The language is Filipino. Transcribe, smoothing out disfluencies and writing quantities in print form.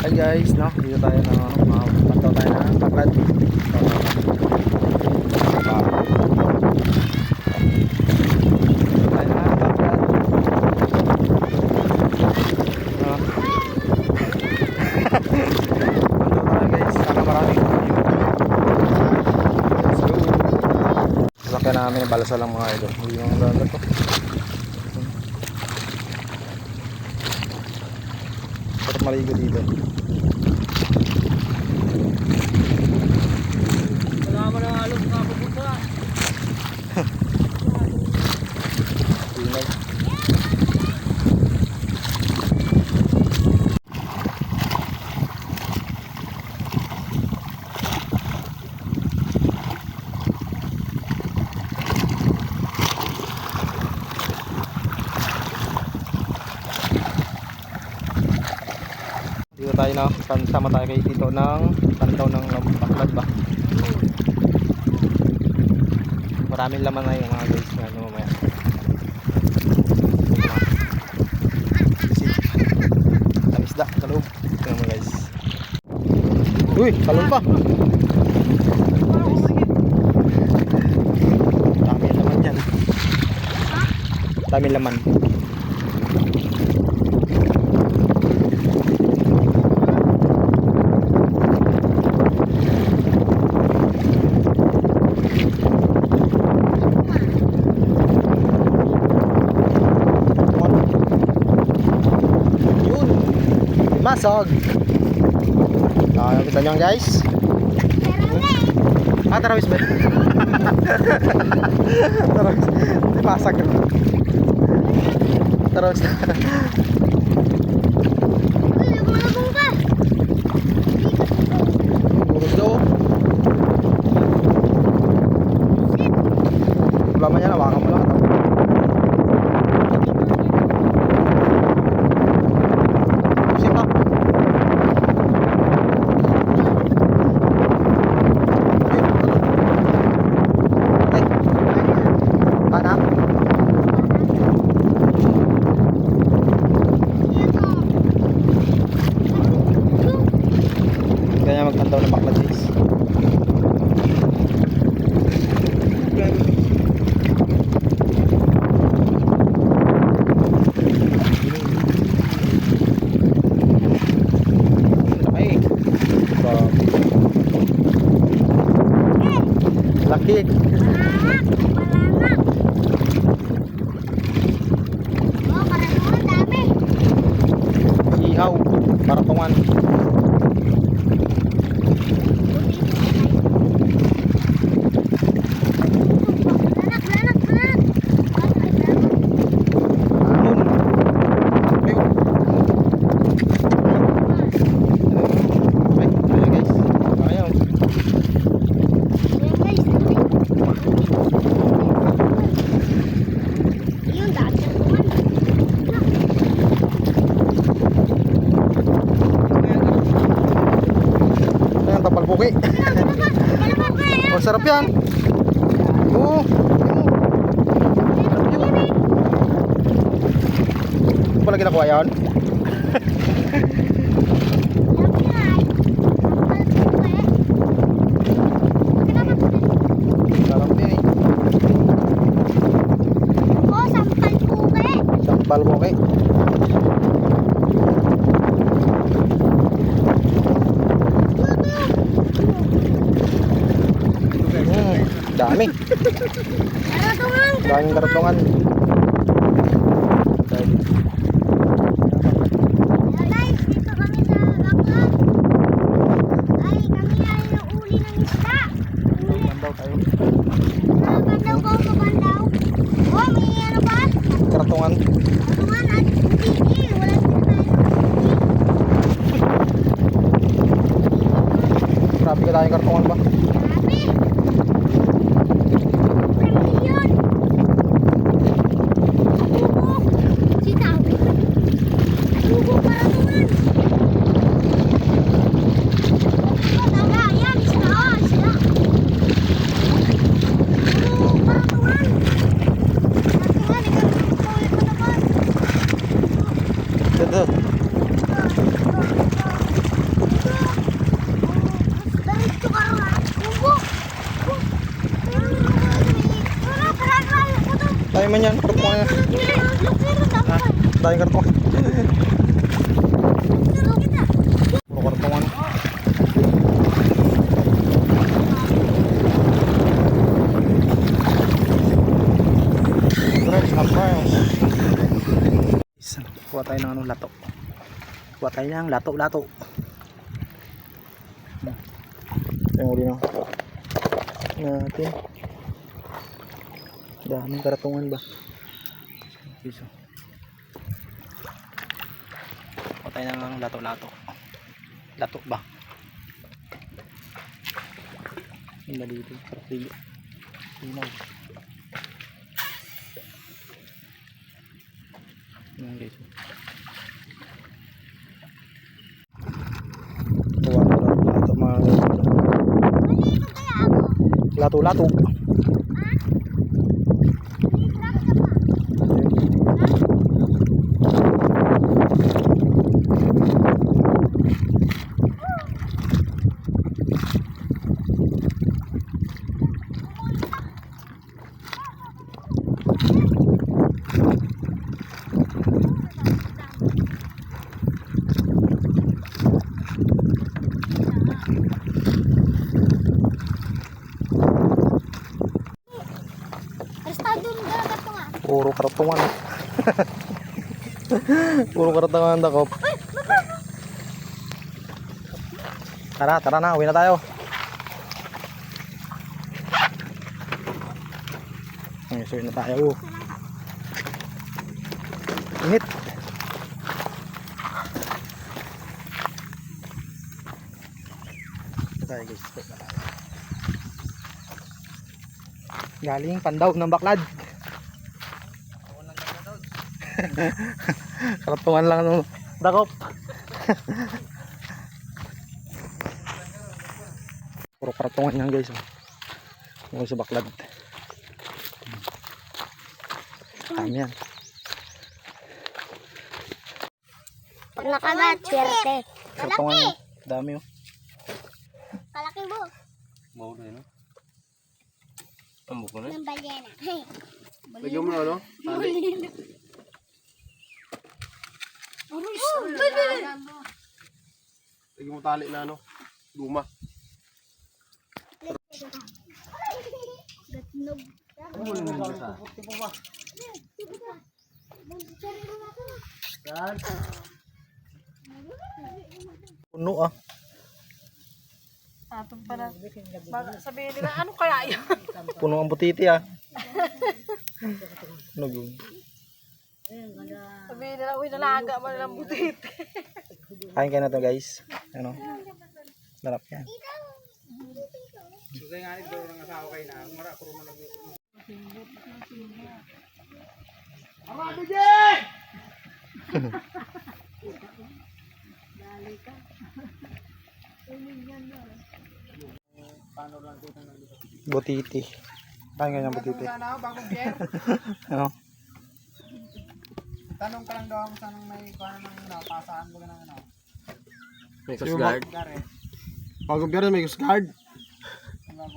Hi guys, no? Dito tayo na pantaw tayo ng baklad. Sasakyan namin ng balasa lang mga idol. Hindi naman dagat to. Sarap maligo dito. Wala mo na alog na pupunta. Dito tayo na, sama tayo kayo dito ng pantaw ng baklad ba. Maraming laman na yung mga guys na mamaya. Tamisda sa loob. Ito naman guys. Uy, talon pa. Dami laman yan. Dami laman. Masog. Kita nyo guys. Tarawis ba? Tarawis. Di masag. Tarawis. Burus daw. Problema niya, nawakan mo lang. Kaya magtandaw ng baklad guys. Laki. Ihaw, paratungan. Tapalpuki. Oh, sarap yan. Oo. Ano pala ginakuha yan? Sarap yan eh. Oh, sampalpuki. Sampalpuki. Dami. Karatungan. Daming karatungan. Guys, dito kami sa baklad. Ay, kami ay nauli ng isda. Bandaw tayo. Bandaw ko sa bandaw. Oh, may ano ba? Karatungan. Karatungan at hindi. Wala sila tayo. Grabe ka tayong karatungan ba? Grabe. Yun. Si Tawi. Bubo karatungan. Tama, yan. Sila. Bubo karatungan. Karatungan, ikaw. Ito. Dami man yan, kartungan yan. Ha? Dahil kartungan. Puro kartungan. Fresh na fresh. Kuha tayo ng anong lato. Kuha tayo ng lato-lato. Yung uli na natin. Daming karatungan ba? Piso. Kuha tayo ng lato-lato. Lato ba? Yung dito. Parang sinaw. Yan guys. Kuha na lato mga lato-lato. Puro karatungan. Puro karatungan dakop. Tara na, uwi na tayo. Ay, so uwi na tayo. Init. Tayo guys, galing Pandaw ng Baklad. Karatungan lang ng dakop. Puro karatungan yan guys. Mga sa Baklad. Kami yan. Nakagat, swerte. Karatungan yan. Dami oh. Kalaki mo. Mau na yun. Tambok na. Ng balyena. Lagyan mo na ano? Tali. Lagyan mo tali na ano? Luma. Gatnog. Ano mo naman sa? Yan. Puno ah. Atong para sabihin nila, ano kaya yan? Puno ang butiti ah. Ano yun? Sabihin nila, uy, nalaga mo nilang butit. Kain kayo na to guys. Ano? Sarap yan. Butiti. Kain kayo ng butiti. Ano? Tanong ka lang daw ako sa nang may paano nang pasaan mo ng ano. May Coast Guard. Bagong biyernes may Coast Guard.